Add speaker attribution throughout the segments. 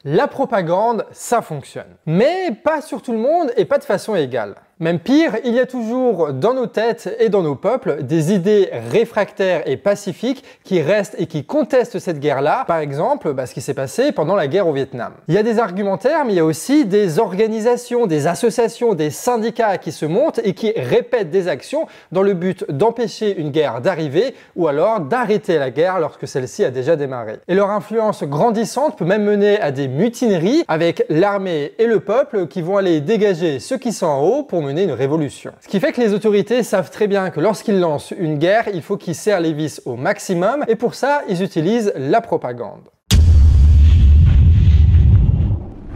Speaker 1: La propagande, ça fonctionne. Mais pas sur tout le monde et pas de façon égale. Même pire, il y a toujours dans nos têtes et dans nos peuples des idées réfractaires et pacifiques qui restent et qui contestent cette guerre-là. Par exemple, ce qui s'est passé pendant la guerre au Vietnam. Il y a des argumentaires, mais il y a aussi des organisations, des associations, des syndicats qui se montent et qui répètent des actions dans le but d'empêcher une guerre d'arriver ou alors d'arrêter la guerre lorsque celle-ci a déjà démarré. Et leur influence grandissante peut même mener à des mutineries avec l'armée et le peuple qui vont aller dégager ceux qui sont en haut pour mener une révolution. Ce qui fait que les autorités savent très bien que lorsqu'ils lancent une guerre, il faut qu'ils serrent les vis au maximum et pour ça, ils utilisent la propagande.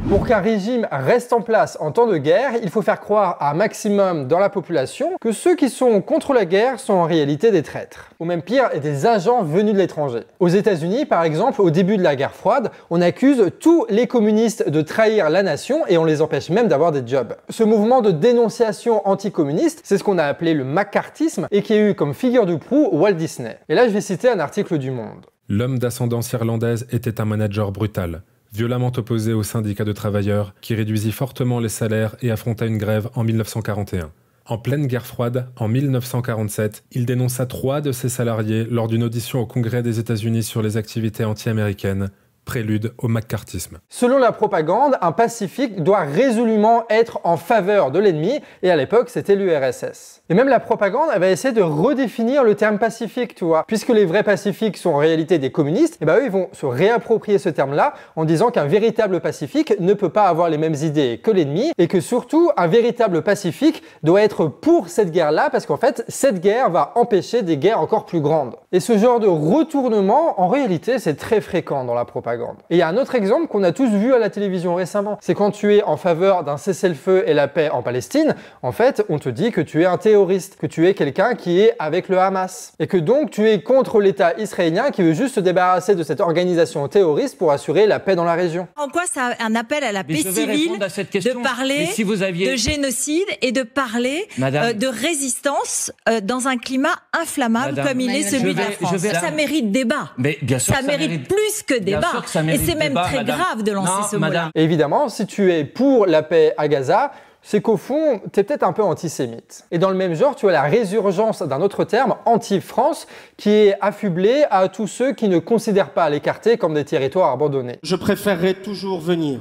Speaker 1: Pour qu'un régime reste en place en temps de guerre, il faut faire croire à un maximum dans la population que ceux qui sont contre la guerre sont en réalité des traîtres. Ou même pire, des agents venus de l'étranger. Aux États-Unis, par exemple, au début de la guerre froide, on accuse tous les communistes de trahir la nation et on les empêche même d'avoir des jobs. Ce mouvement de dénonciation anticommuniste, c'est ce qu'on a appelé le macartisme et qui a eu comme figure de proue Walt Disney. Et là, je vais citer un article du Monde.
Speaker 2: L'homme d'ascendance irlandaise était un manager brutal, violemment opposé au syndicat de travailleurs qui réduisit fortement les salaires et affronta une grève en 1941. En pleine guerre froide, en 1947, il dénonça 3 de ses salariés lors d'une audition au Congrès des États-Unis sur les activités anti-américaines, prélude au macartisme.
Speaker 1: Selon la propagande, un pacifique doit résolument être en faveur de l'ennemi, et à l'époque c'était l'URSS. Et même la propagande, elle va essayer de redéfinir le terme pacifique, tu vois. Puisque les vrais pacifiques sont en réalité des communistes, et eux ils vont se réapproprier ce terme-là en disant qu'un véritable pacifique ne peut pas avoir les mêmes idées que l'ennemi, et que surtout un véritable pacifique doit être pour cette guerre-là, parce qu'en fait cette guerre va empêcher des guerres encore plus grandes. Et ce genre de retournement, en réalité, c'est très fréquent dans la propagande. Et il y a un autre exemple qu'on a tous vu à la télévision récemment. C'est quand tu es en faveur d'un cessez-le-feu et la paix en Palestine, en fait, on te dit que tu es un terroriste, que tu es quelqu'un qui est avec le Hamas. Et que donc tu es contre l'État israélien qui veut juste se débarrasser de cette organisation terroriste pour assurer la paix dans la région.
Speaker 3: En quoi ça un appel à la paix civile de parler de génocide et de parler de résistance dans un climat inflammable comme il est celui de la France. Ça mérite débat.
Speaker 4: Mais bien sûr
Speaker 3: ça mérite plus que débat. Et c'est même très grave de lancer ce mot-là.
Speaker 1: Évidemment, si tu es pour la paix à Gaza, c'est qu'au fond, tu es peut-être un peu antisémite. Et dans le même genre, tu as la résurgence d'un autre terme, anti-France, qui est affublé à tous ceux qui ne considèrent pas les quartiers comme des territoires abandonnés.
Speaker 5: Je préférerais toujours venir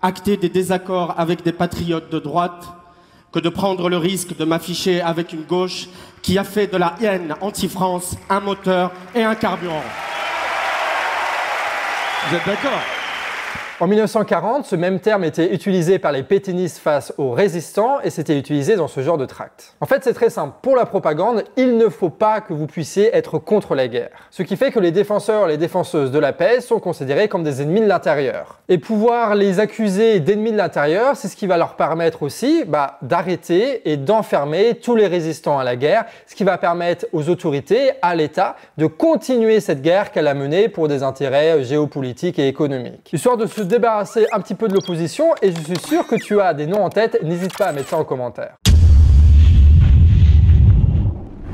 Speaker 5: acter des désaccords avec des patriotes de droite que de prendre le risque de m'afficher avec une gauche qui a fait de la haine anti-France un moteur et un carburant. Vous êtes d'accord ?
Speaker 1: En 1940, ce même terme était utilisé par les pétainistes face aux résistants et c'était utilisé dans ce genre de tract. En fait, c'est très simple. Pour la propagande, il ne faut pas que vous puissiez être contre la guerre. Ce qui fait que les défenseurs et les défenseuses de la paix sont considérés comme des ennemis de l'intérieur. Et pouvoir les accuser d'ennemis de l'intérieur, c'est ce qui va leur permettre aussi d'arrêter et d'enfermer tous les résistants à la guerre, ce qui va permettre aux autorités, à l'État, de continuer cette guerre qu'elle a menée pour des intérêts géopolitiques et économiques. Histoire de se débarrasser un petit peu de l'opposition et je suis sûr que tu as des noms en tête, n'hésite pas à mettre ça en commentaire.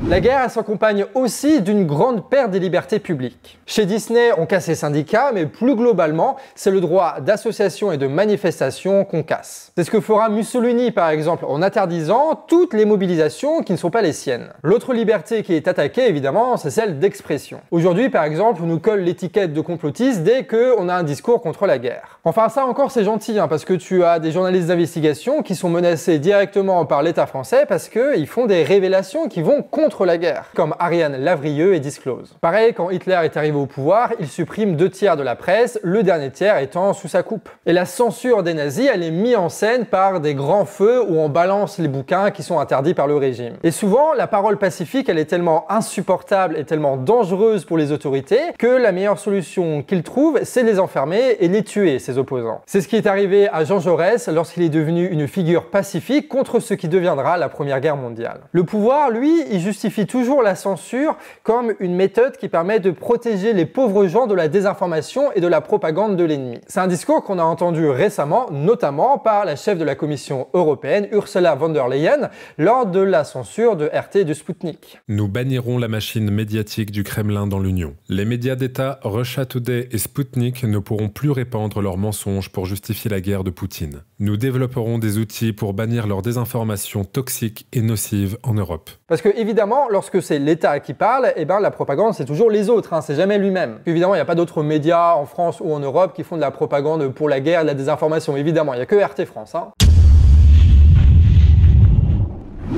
Speaker 1: La guerre s'accompagne aussi d'une grande perte des libertés publiques. Chez Disney, on casse les syndicats, mais plus globalement, c'est le droit d'association et de manifestation qu'on casse. C'est ce que fera Mussolini, par exemple, en interdisant toutes les mobilisations qui ne sont pas les siennes. L'autre liberté qui est attaquée, évidemment, c'est celle d'expression. Aujourd'hui, par exemple, on nous colle l'étiquette de complotiste dès qu'on a un discours contre la guerre. Enfin, ça encore, c'est gentil, parce que tu as des journalistes d'investigation qui sont menacés directement par l'État français parce qu'ils font des révélations qui vont contre la guerre, comme Ariane Lavrieux et Disclose. Pareil, quand Hitler est arrivé au pouvoir, il supprime 2/3 de la presse, le dernier tiers étant sous sa coupe. Et la censure des nazis, elle est mise en scène par des grands feux où on balance les bouquins qui sont interdits par le régime. Et souvent, la parole pacifique, elle est tellement insupportable et tellement dangereuse pour les autorités que la meilleure solution qu'ils trouvent, c'est de les enfermer et les tuer, ses opposants. C'est ce qui est arrivé à Jean Jaurès lorsqu'il est devenu une figure pacifique contre ce qui deviendra la Première Guerre mondiale. Le pouvoir, lui, il justifie justifient toujours la censure comme une méthode qui permet de protéger les pauvres gens de la désinformation et de la propagande de l'ennemi. C'est un discours qu'on a entendu récemment, notamment par la chef de la Commission européenne, Ursula von der Leyen, lors de la censure de RT et de Sputnik.
Speaker 2: Nous bannirons la machine médiatique du Kremlin dans l'Union. Les médias d'État Russia Today et Sputnik ne pourront plus répandre leurs mensonges pour justifier la guerre de Poutine. Nous développerons des outils pour bannir leur désinformation toxique et nocive en Europe.
Speaker 1: Parce que évidemment, lorsque c'est l'État qui parle, la propagande c'est toujours les autres, c'est jamais lui-même. Évidemment, il n'y a pas d'autres médias en France ou en Europe qui font de la propagande pour la guerre et de la désinformation. Évidemment, il n'y a que RT France.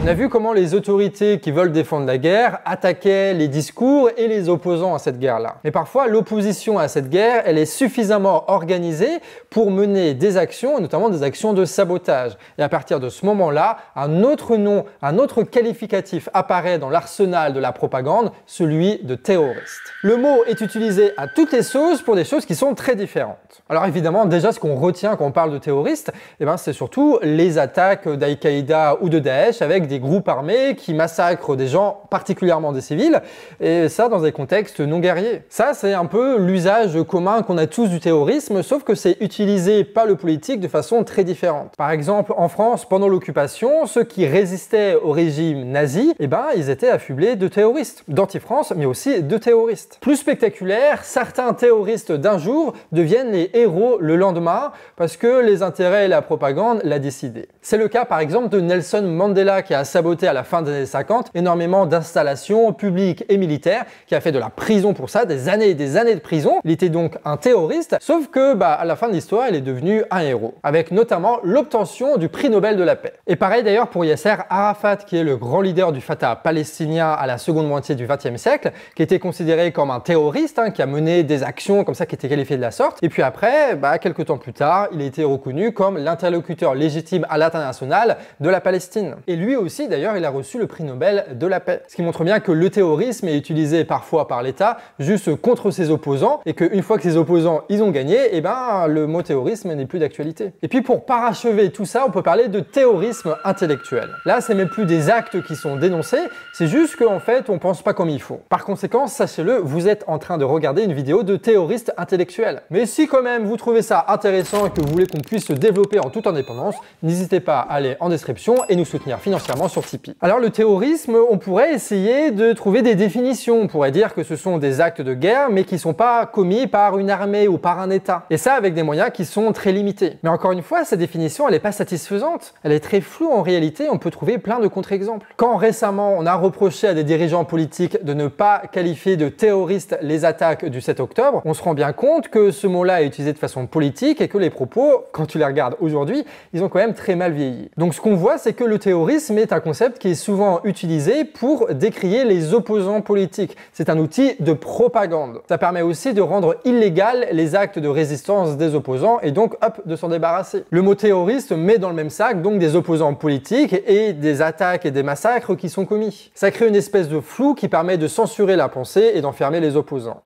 Speaker 1: On a vu comment les autorités qui veulent défendre la guerre attaquaient les discours et les opposants à cette guerre-là. Mais parfois, l'opposition à cette guerre, elle est suffisamment organisée pour mener des actions, notamment des actions de sabotage. Et à partir de ce moment-là, un autre nom, un autre qualificatif apparaît dans l'arsenal de la propagande, celui de terroriste. Le mot est utilisé à toutes les sauces pour des choses qui sont très différentes. Alors évidemment, déjà, ce qu'on retient quand on parle de terroristes, c'est surtout les attaques d'Al-Qaïda ou de Daesh avec des groupes armés qui massacrent des gens, particulièrement des civils, et ça dans des contextes non guerriers. Ça, c'est un peu l'usage commun qu'on a tous du terrorisme, sauf que c'est utilisé par le politique de façon très différente. Par exemple, en France, pendant l'occupation, ceux qui résistaient au régime nazi, ils étaient affublés de terroristes, d'anti-France, mais aussi de terroristes. Plus spectaculaire, certains terroristes d'un jour deviennent les héros le lendemain parce que les intérêts et la propagande l'a décidé. C'est le cas par exemple de Nelson Mandela qui a saboté à la fin des années 50 énormément d'installations publiques et militaires, qui a fait de la prison pour ça, des années et des années de prison. Il était donc un terroriste, sauf que à la fin de l'histoire, il est devenu un héros, avec notamment l'obtention du prix Nobel de la paix. Et pareil d'ailleurs pour Yasser Arafat, qui est le grand leader du Fatah palestinien à la seconde moitié du XXe siècle, qui était considéré comme un terroriste, qui a mené des actions comme ça qui étaient qualifiées de la sorte. Et puis après, quelques temps plus tard, il a été reconnu comme l'interlocuteur légitime à l'international de la Palestine. Et lui aussi, d'ailleurs, il a reçu le prix Nobel de la paix. Ce qui montre bien que le terrorisme est utilisé parfois par l'État juste contre ses opposants, et qu'une fois que ses opposants, ils ont gagné, le mot terrorisme n'est plus d'actualité. Et puis pour parachever tout ça, on peut parler de terrorisme intellectuel. Là, c'est même plus des actes qui sont dénoncés, c'est juste qu'en fait, on pense pas comme il faut. Par conséquent, sachez-le, vous êtes en train de regarder une vidéo de terroriste intellectuel. Mais si quand même vous trouvez ça intéressant et que vous voulez qu'on puisse se développer en toute indépendance, n'hésitez pas à aller en description et nous soutenir financièrement sur Tipeee. Alors le terrorisme, on pourrait essayer de trouver des définitions. On pourrait dire que ce sont des actes de guerre, mais qui ne sont pas commis par une armée ou par un État. Et ça avec des moyens qui sont très limités. Mais encore une fois, cette définition, elle n'est pas satisfaisante. Elle est très floue en réalité, on peut trouver plein de contre-exemples. Quand récemment, on a reproché à des dirigeants politiques de ne pas qualifier de terroristes les attaques du 7 octobre, on se rend bien compte que ce mot-là est utilisé de façon politique et que les propos, quand tu les regardes aujourd'hui, ils ont quand même très mal vieilli. Donc ce qu'on voit, c'est que le terrorisme est un concept qui est souvent utilisé pour décrier les opposants politiques. C'est un outil de propagande. Ça permet aussi de rendre illégal les actes de résistance des opposants et donc, hop, de s'en débarrasser. Le mot terroriste met dans le même sac donc des opposants politiques et des attaques et des massacres qui sont commis. Ça crée une espèce de flou qui permet de censurer la pensée et d'enfermer les opposants.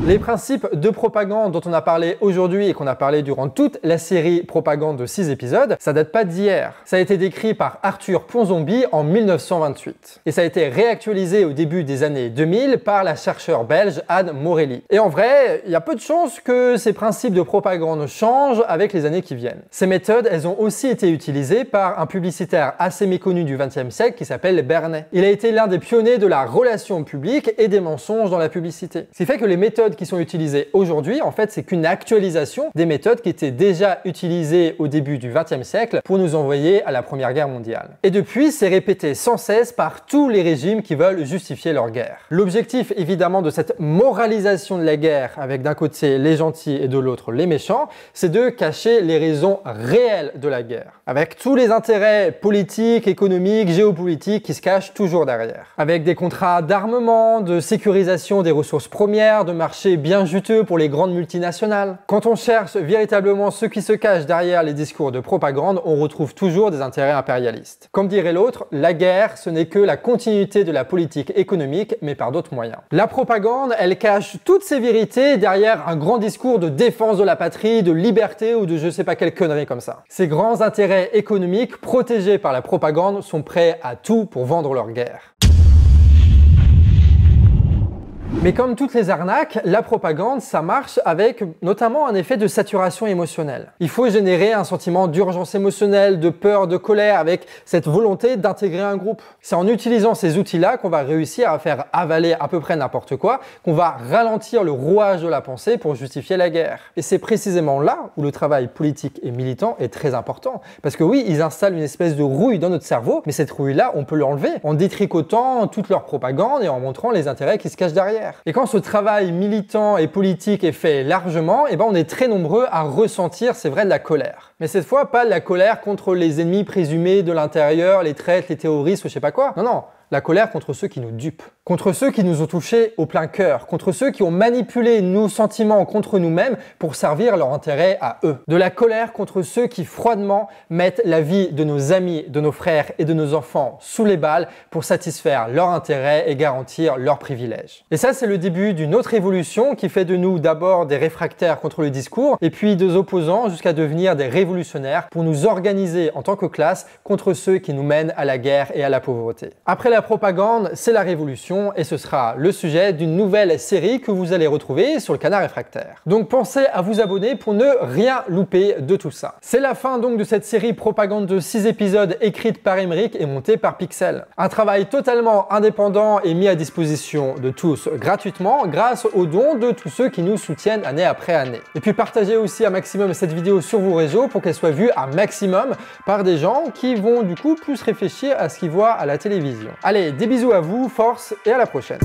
Speaker 1: Les principes de propagande dont on a parlé aujourd'hui et qu'on a parlé durant toute la série Propagande de 6 épisodes, ça date pas d'hier. Ça a été décrit par Arthur Ponsonby en 1928. Et ça a été réactualisé au début des années 2000 par la chercheure belge Anne Morelli. Et en vrai, il y a peu de chances que ces principes de propagande changent avec les années qui viennent. Ces méthodes, elles ont aussi été utilisées par un publicitaire assez méconnu du XXe siècle qui s'appelle Bernet. Il a été l'un des pionniers de la relation publique et des mensonges dans la publicité. Ce qui fait que les méthodes qui sont utilisées aujourd'hui, en fait, c'est qu'une actualisation des méthodes qui étaient déjà utilisées au début du XXe siècle pour nous envoyer à la Première Guerre mondiale. Et depuis, c'est répété sans cesse par tous les régimes qui veulent justifier leur guerre. L'objectif, évidemment, de cette moralisation de la guerre, avec d'un côté les gentils et de l'autre les méchants, c'est de cacher les raisons réelles de la guerre, avec tous les intérêts politiques, économiques, géopolitiques qui se cachent toujours derrière, avec des contrats d'armement, de sécurisation des ressources premières, de marché marché bien juteux pour les grandes multinationales. Quand on cherche véritablement ce qui se cache derrière les discours de propagande, on retrouve toujours des intérêts impérialistes. Comme dirait l'autre, la guerre, ce n'est que la continuité de la politique économique, mais par d'autres moyens. La propagande, elle cache toutes ces vérités derrière un grand discours de défense de la patrie, de liberté ou de je sais pas quelle connerie comme ça. Ces grands intérêts économiques, protégés par la propagande, sont prêts à tout pour vendre leur guerre. Mais comme toutes les arnaques, la propagande, ça marche avec notamment un effet de saturation émotionnelle. Il faut générer un sentiment d'urgence émotionnelle, de peur, de colère, avec cette volonté d'intégrer un groupe. C'est en utilisant ces outils-là qu'on va réussir à faire avaler à peu près n'importe quoi, qu'on va ralentir le rouage de la pensée pour justifier la guerre. Et c'est précisément là où le travail politique et militant est très important. Parce que oui, ils installent une espèce de rouille dans notre cerveau, mais cette rouille-là, on peut l'enlever en détricotant toute leur propagande et en montrant les intérêts qui se cachent derrière. Et quand ce travail militant et politique est fait largement, on est très nombreux à ressentir, c'est vrai, de la colère. Mais cette fois, pas de la colère contre les ennemis présumés de l'intérieur, les traîtres, les terroristes ou je sais pas quoi. Non, la colère contre ceux qui nous dupent, contre ceux qui nous ont touchés au plein cœur, contre ceux qui ont manipulé nos sentiments contre nous-mêmes pour servir leur intérêt à eux. De la colère contre ceux qui froidement mettent la vie de nos amis, de nos frères et de nos enfants sous les balles pour satisfaire leur intérêt et garantir leurs privilèges. Et ça, c'est le début d'une autre évolution qui fait de nous d'abord des réfractaires contre le discours et puis des opposants jusqu'à devenir des révolutionnaires pour nous organiser en tant que classe contre ceux qui nous mènent à la guerre et à la pauvreté. Après la propagande, c'est la révolution et ce sera le sujet d'une nouvelle série que vous allez retrouver sur le Canard Réfractaire. Donc pensez à vous abonner pour ne rien louper de tout ça. C'est la fin donc de cette série propagande de 6 épisodes écrite par Aymeric et montée par Pixel. Un travail totalement indépendant et mis à disposition de tous gratuitement grâce aux dons de tous ceux qui nous soutiennent année après année. Et puis partagez aussi un maximum cette vidéo sur vos réseaux pour qu'elle soit vue un maximum par des gens qui vont du coup plus réfléchir à ce qu'ils voient à la télévision. Allez, des bisous à vous, force et à la prochaine.